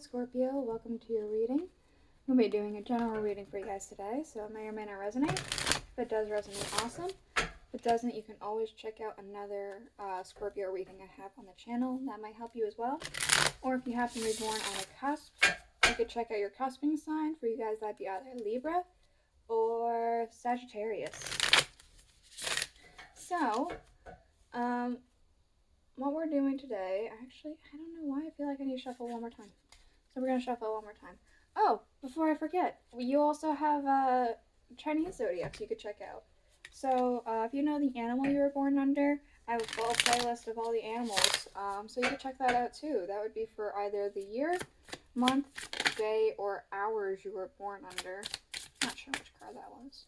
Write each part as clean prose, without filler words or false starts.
Scorpio, welcome to your reading. We'll be doing a general reading for you guys today, so it may or may not resonate. If it does resonate, awesome. If it doesn't, you can always check out another Scorpio reading I have on the channel. That might help you as well. Or if you happen to be born on a cusp, you could check out your cusping sign. For you guys, that'd be either Libra or Sagittarius. So, what we're doing today, actually, I don't know why I feel like I need to shuffle one more time. So we're going to shuffle one more time. Oh, before I forget, you also have Chinese zodiacs you could check out. So if you know the animal you were born under, I have a full playlist of all the animals. So you could check that out too. That would be for either the year, month, day, or hours you were born under. Not sure which card that was.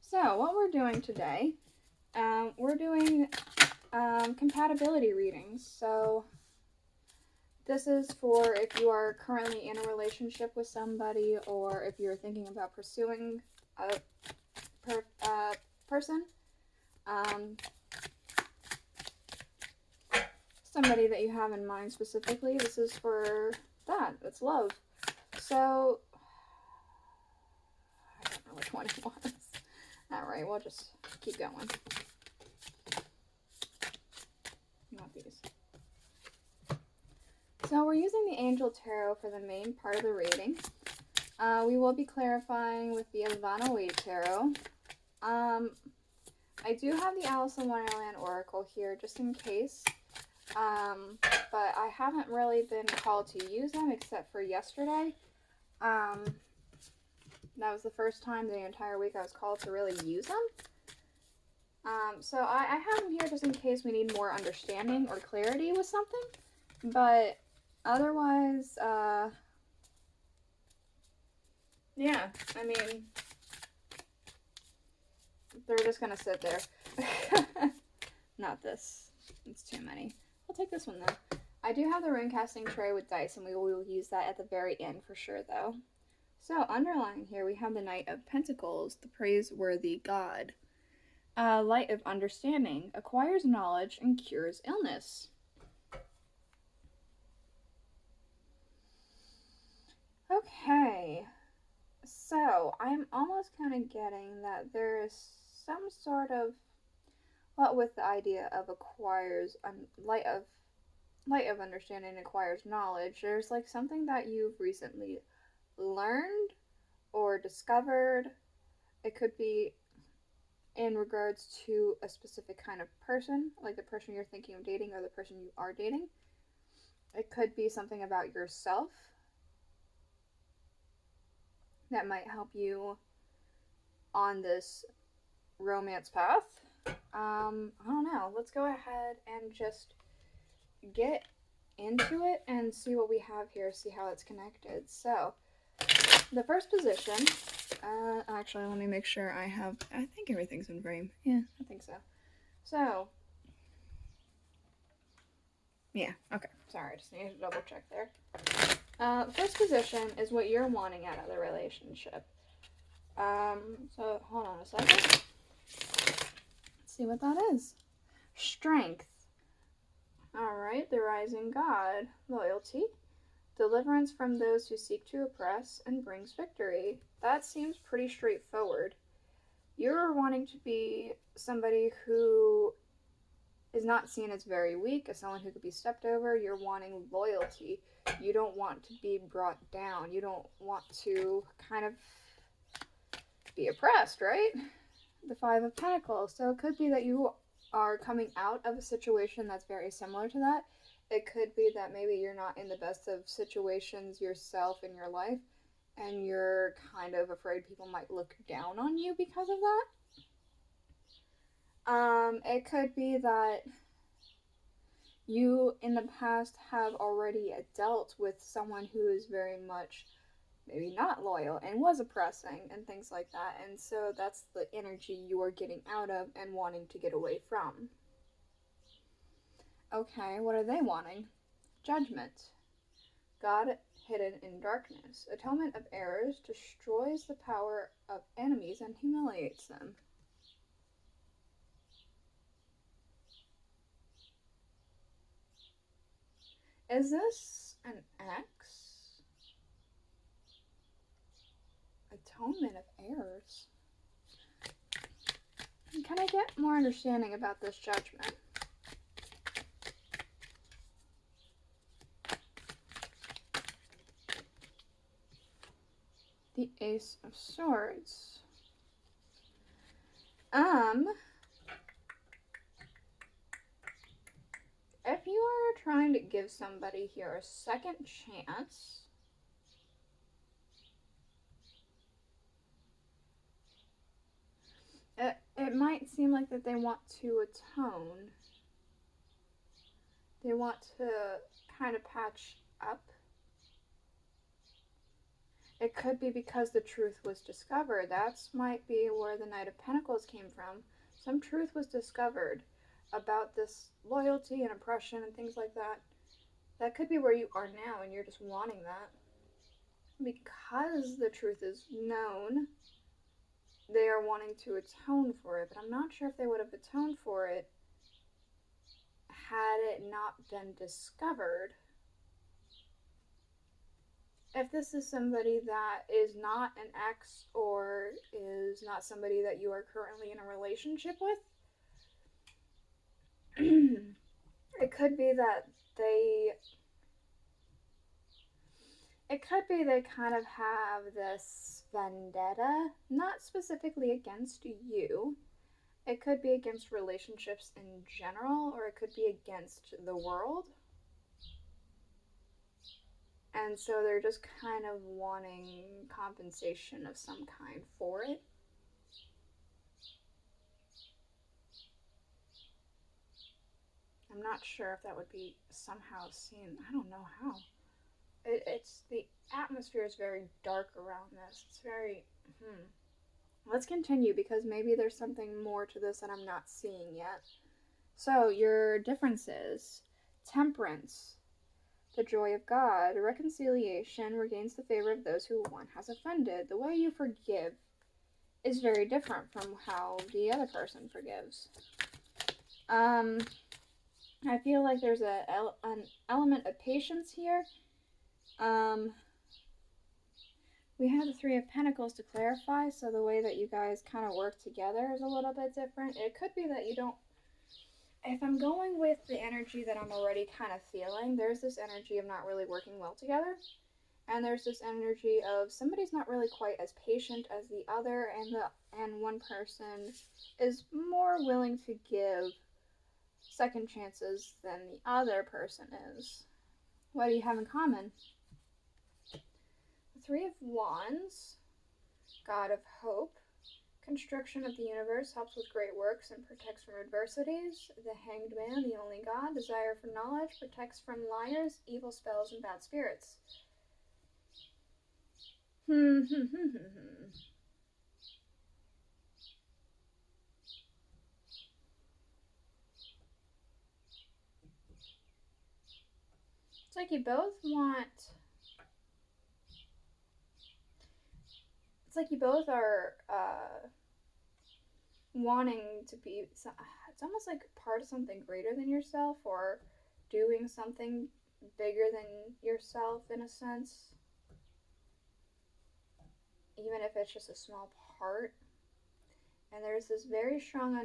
So what we're doing today, we're doing compatibility readings. So this is for if you are currently in a relationship with somebody, or if you're thinking about pursuing a person, somebody that you have in mind specifically. This is for that. It's love. So I don't know which one it was. Alright, we'll just keep going. Not these. So we're using the Angel Tarot for the main part of the reading. We will be clarifying with the Albano-Waite Tarot. I do have the Alice in Wonderland Oracle here just in case. But I haven't really been called to use them except for yesterday. That was the first time the entire week I was called to really use them. So I have them here just in case we need more understanding or clarity with something. But otherwise, yeah, I mean, they're just going to sit there. Not this. It's too many. I'll take this one, though. I do have the rune casting tray with dice, and we will use that at the very end for sure, though. So, underlying here, we have the Knight of Pentacles, the praiseworthy god. Light of understanding, acquires knowledge and cures illness. Okay, so I'm almost kind of getting that there is some sort of, what with the idea of acquires, light of understanding acquires knowledge, there's like something that you've recently learned or discovered. It could be in regards to a specific kind of person, like the person you're thinking of dating or the person you are dating. It could be something about yourself that might help you on this romance path. I don't know. Let's go ahead and just get into it and see what we have here, see how it's connected. So, the first position, actually, let me make sure I think everything's in frame. Yeah, I think so. So, yeah, okay. Sorry, I just needed to double check there. First position is what you're wanting out of the relationship. So hold on a second. Let's see what that is. Strength. Alright, the rising god. Loyalty. Deliverance from those who seek to oppress and brings victory. That seems pretty straightforward. You're wanting to be somebody who is not seen as very weak, as someone who could be stepped over. You're wanting loyalty. You don't want to be brought down. You don't want to kind of be oppressed, right? The Five of Pentacles. So it could be that you are coming out of a situation that's very similar to that. It could be that maybe you're not in the best of situations yourself in your life, and you're kind of afraid people might look down on you because of that. It could be that you in the past have already dealt with someone who is very much maybe not loyal and was oppressing and things like that, and so that's the energy you are getting out of and wanting to get away from. Okay, what are they wanting? Judgment. God hidden in darkness. Atonement of errors destroys the power of enemies and humiliates them. Is this an X? Atonement of errors. Can I get more understanding about this judgment? The Ace of Swords. If you are trying to give somebody here a second chance, it might seem like that they want to atone. They want to kind of patch up. It could be because the truth was discovered. That might be where the Knight of Pentacles came from. Some truth was discovered about this loyalty and oppression and things like that. That could be where you are now and you're just wanting that. Because the truth is known, they are wanting to atone for it. But I'm not sure if they would have atoned for it had it not been discovered. If this is somebody that is not an ex or is not somebody that you are currently in a relationship with, it could be that they kind of have this vendetta, not specifically against you. It could be against relationships in general, or it could be against the world. And so they're just kind of wanting compensation of some kind for it. I'm not sure if that would be somehow seen. I don't know how. It's the atmosphere is very dark around this. It's very, Let's continue because maybe there's something more to this that I'm not seeing yet. So your differences: temperance, the joy of God, reconciliation regains the favor of those who one has offended. The way you forgive is very different from how the other person forgives. I feel like there's an element of patience here. We have the Three of Pentacles to clarify, so the way that you guys kind of work together is a little bit different. It could be that you don't... If I'm going with the energy that I'm already kind of feeling, there's this energy of not really working well together. And there's this energy of somebody's not really quite as patient as the other, and one person is more willing to give second chances than the other person is. What do you have in common? The Three of Wands, God of Hope, construction of the universe, helps with great works and protects from adversities. The Hanged Man, the only God, desire for knowledge, protects from liars, evil spells, and bad spirits. It's like you both want... It's like you both are wanting to be... It's almost like part of something greater than yourself, or doing something bigger than yourself in a sense. Even if it's just a small part. And there's this very strong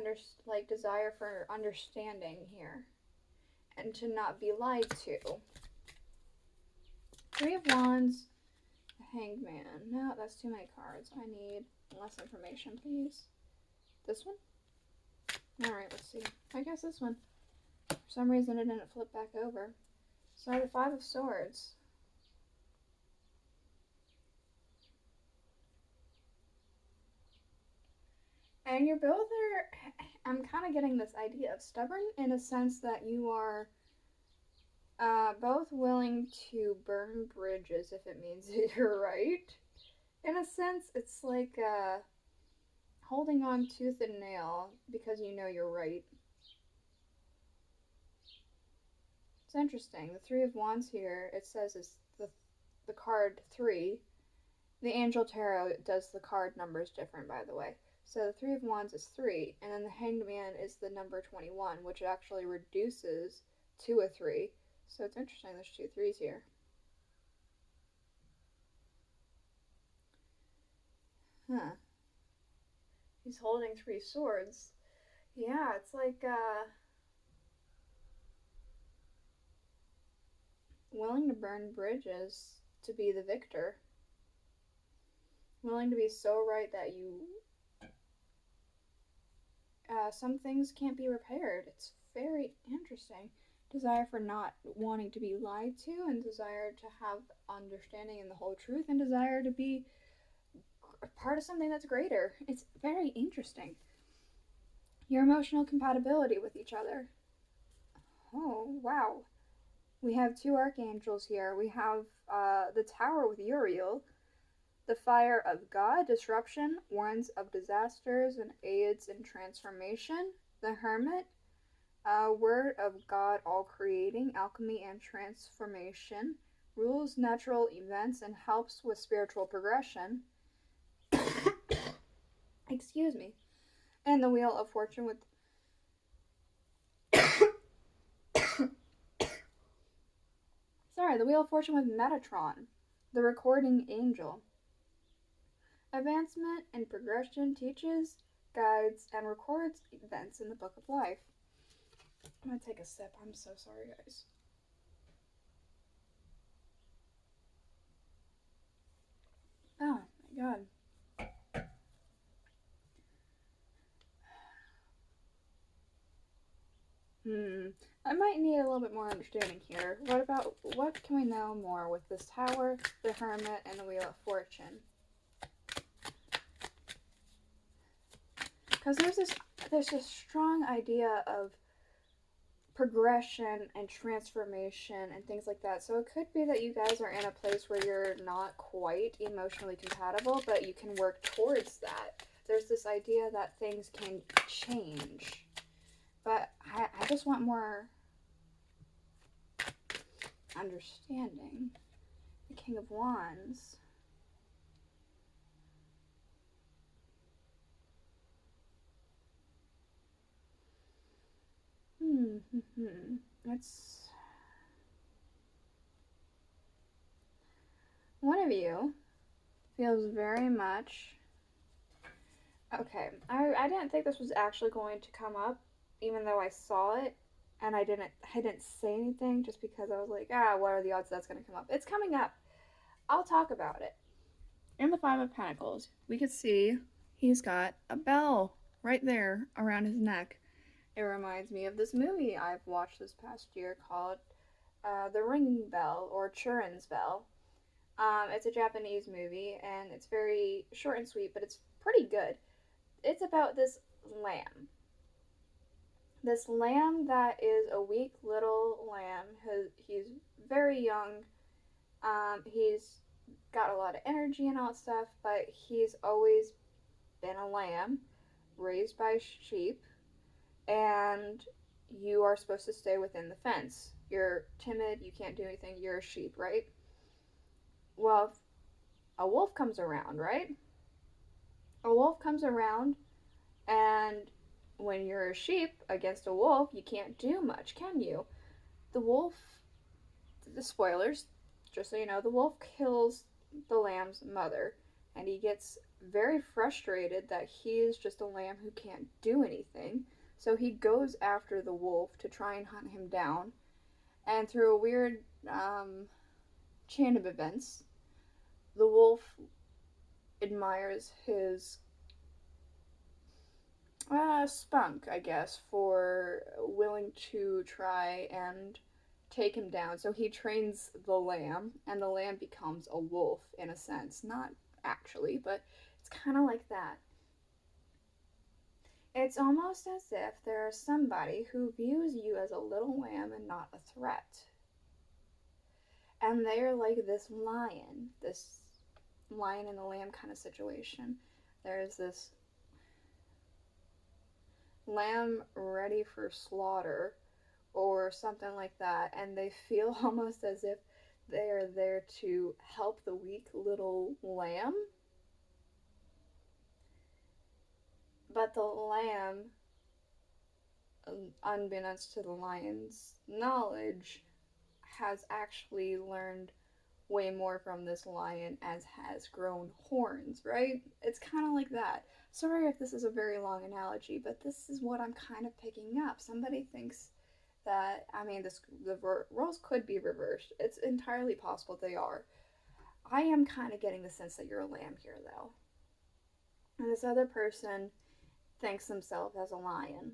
desire for understanding here. And to not be lied to. Three of Wands, the Hanged Man. No, that's too many cards. I need less information, please. This one? Alright, let's see. I guess this one. For some reason it didn't flip back over. So the Five of Swords. And you're both I'm kind of getting this idea of stubborn in a sense that you are both willing to burn bridges if it means that you're right. In a sense, it's like holding on tooth and nail because you know you're right. It's interesting. The Three of Wands here, it says is the card 3. The Angel Tarot does the card numbers different, by the way. So the Three of Wands is 3, and then the Hanged Man is the number 21, which actually reduces to a 3. So it's interesting there's 2 3s here. Huh. He's holding 3 swords. Yeah, it's like, willing to burn bridges to be the victor. Willing to be so right that you, some things can't be repaired. It's very interesting. Desire for not wanting to be lied to, and desire to have understanding and the whole truth, and desire to be part of something that's greater. It's very interesting. Your emotional compatibility with each other. Oh, wow. We have 2 archangels here. We have the Tower with Uriel, the fire of God, disruption, warns of disasters, and aids in transformation. The Hermit, word of God, all creating, alchemy, and transformation, rules natural events, and helps with spiritual progression. Excuse me. And the Wheel of Fortune with the Wheel of Fortune with Metatron, the recording angel. Advancement and progression, teaches, guides, and records events in the Book of Life. I'm gonna take a sip. I'm so sorry, guys. Oh my god. I might need a little bit more understanding here. What can we know more with this Tower, the Hermit, and the Wheel of Fortune? Because there's this strong idea of progression and transformation and things like that. So it could be that you guys are in a place where you're not quite emotionally compatible, but you can work towards that. There's this idea that things can change. But I just want more understanding. The King of Wands. It's one of you feels very much okay. I didn't think this was actually going to come up, even though I saw it, and I didn't say anything just because I was like, what are the odds that's going to come up? It's coming up. I'll talk about it. In the Five of Pentacles, we could see he's got a bell right there around his neck. It reminds me of this movie I've watched this past year called The Ringing Bell, or Churin's Bell. It's a Japanese movie, and it's very short and sweet, but it's pretty good. It's about this lamb. This lamb that is a weak little lamb. He's very young. He's got a lot of energy and all that stuff, but he's always been a lamb raised by sheep, and you are supposed to stay within the fence. You're timid, you can't do anything, you're a sheep, right? Well, a wolf comes around, right? A wolf comes around, and when you're a sheep against a wolf, you can't do much, can you? The wolf, the spoilers, just so you know, the wolf kills the lamb's mother, and he gets very frustrated that he is just a lamb who can't do anything. So he goes after the wolf to try and hunt him down. And through a weird chain of events, the wolf admires his spunk, I guess, for willing to try and take him down. So he trains the lamb, and the lamb becomes a wolf in a sense. Not actually, but it's kind of like that. It's almost as if there's somebody who views you as a little lamb and not a threat. And they're like this lion and the lamb kind of situation. There's this lamb ready for slaughter or something like that, and they feel almost as if they are there to help the weak little lamb. But the lamb, unbeknownst to the lion's knowledge, has actually learned way more from this lion as has grown horns, right? It's kind of like that. Sorry if this is a very long analogy, but this is what I'm kind of picking up. Somebody thinks that, I mean, the roles could be reversed. It's entirely possible they are. I am kind of getting the sense that you're a lamb here, though. And this other person thinks themselves as a lion.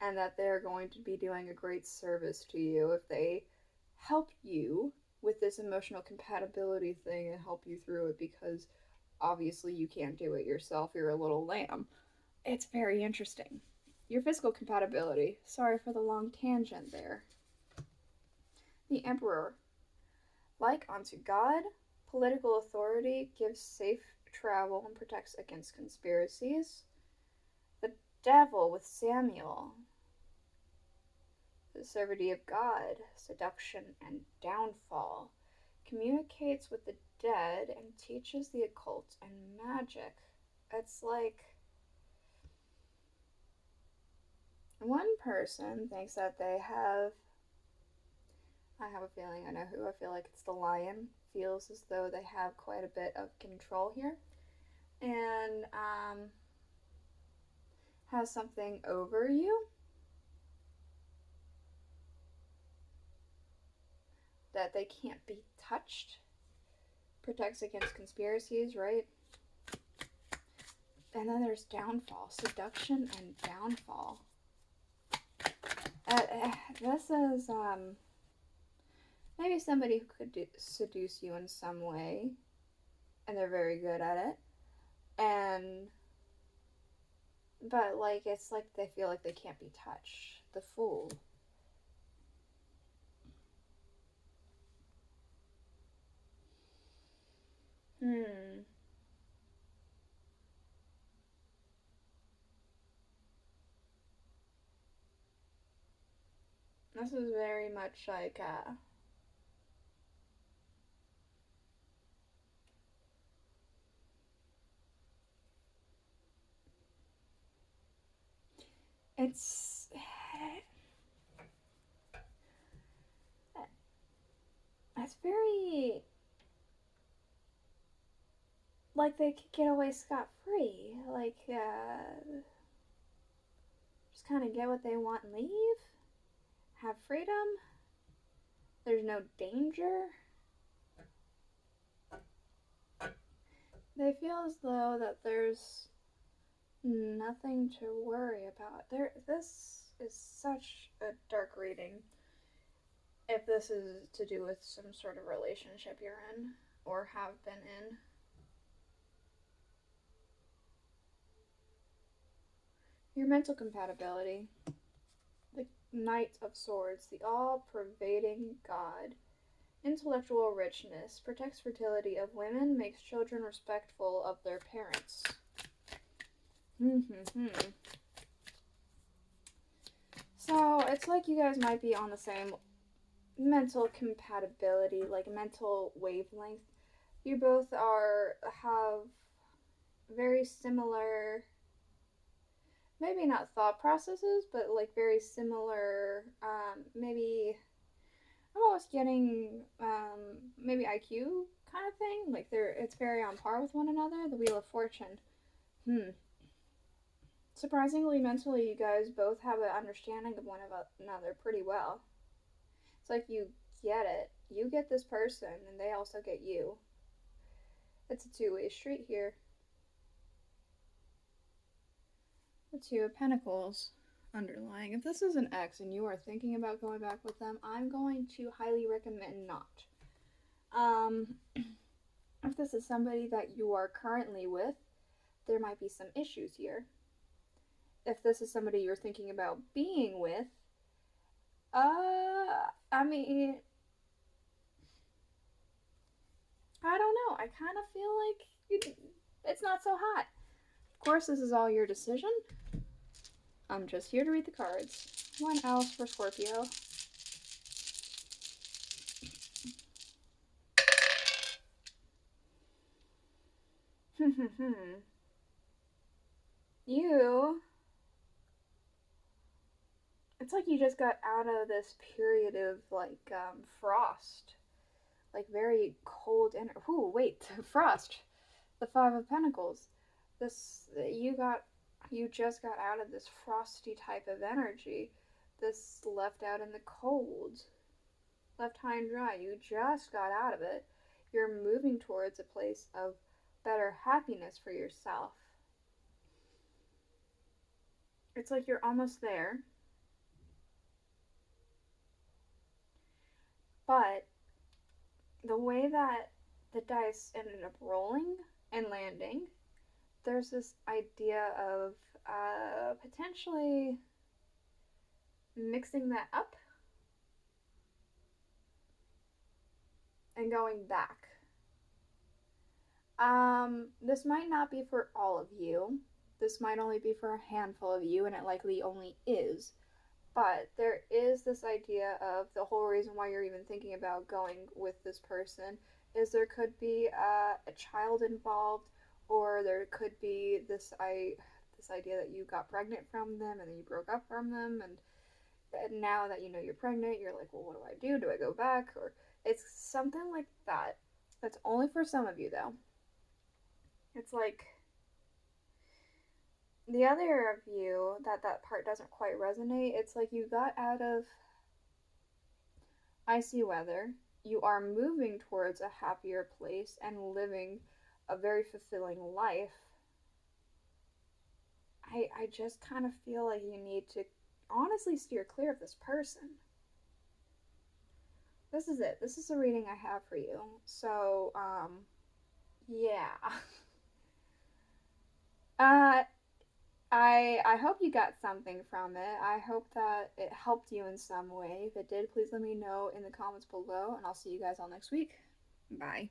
And that they're going to be doing a great service to you if they help you with this emotional compatibility thing and help you through it, because obviously you can't do it yourself. You're a little lamb. It's very interesting. Your physical compatibility. Sorry for the long tangent there. The Emperor. Like unto God, political authority, gives safe travel and protects against conspiracies. The Devil with Samuel. The servitude of God, seduction and downfall. Communicates with the dead and teaches the occult and magic. It's like one person thinks that they have, I have a feeling I know who, I feel like it's the lion, feels as though they have quite a bit of control here, and has something over you that they can't be touched, protects against conspiracies, right? And then there's downfall, seduction and downfall. This is maybe somebody who could seduce you in some way, and they're very good at it. But like it's like they feel like they can't be touched. The Fool. This is very much like it's very like they could get away scot-free, like just kind of get what they want and leave, have freedom, there's no danger. They feel as though that there's nothing to worry about. This is such a dark reading if this is to do with some sort of relationship you're in or have been in. Your mental compatibility. The Knight of Swords, the all-pervading God. Intellectual richness, protects fertility of women, makes children respectful of their parents. So, it's like you guys might be on the same mental compatibility, like mental wavelength. You both have very similar, maybe not thought processes, but like very similar, maybe I'm almost getting maybe IQ kind of thing. Like it's very on par with one another. The Wheel of Fortune. Surprisingly, mentally, you guys both have an understanding of one another pretty well. It's like you get it. You get this person, and they also get you. It's a two-way street here. The Two of Pentacles underlying. If this is an ex and you are thinking about going back with them, I'm going to highly recommend not. If this is somebody that you are currently with, there might be some issues here. If this is somebody you're thinking about being with, I mean, I don't know. I kind of feel like it's not so hot. Of course, this is all your decision. I'm just here to read the cards. One else for Scorpio. You It's like you just got out of this period of like frost, like very cold and ooh wait frost, the Five of Pentacles. This you just got out of this frosty type of energy, this left out in the cold, left high and dry. You just got out of it. You're moving towards a place of better happiness for yourself. It's like you're almost there. But the way that the dice ended up rolling and landing, there's this idea of potentially mixing that up and going back. This might not be for all of you. This might only be for a handful of you, and it likely only is. But there is this idea of the whole reason why you're even thinking about going with this person is there could be a child involved, or there could be this idea that you got pregnant from them and then you broke up from them, and now that you know you're pregnant, you're like, well, what do I do? Do I go back? Or it's something like that. That's only for some of you, though. It's like the other of you that part doesn't quite resonate. It's like you got out of icy weather. You are moving towards a happier place and living a very fulfilling life. I just kind of feel like you need to honestly steer clear of this person. This is it. This is the reading I have for you. So, yeah. I hope you got something from it. I hope that it helped you in some way. If it did, please let me know in the comments below, and I'll see you guys all next week. Bye.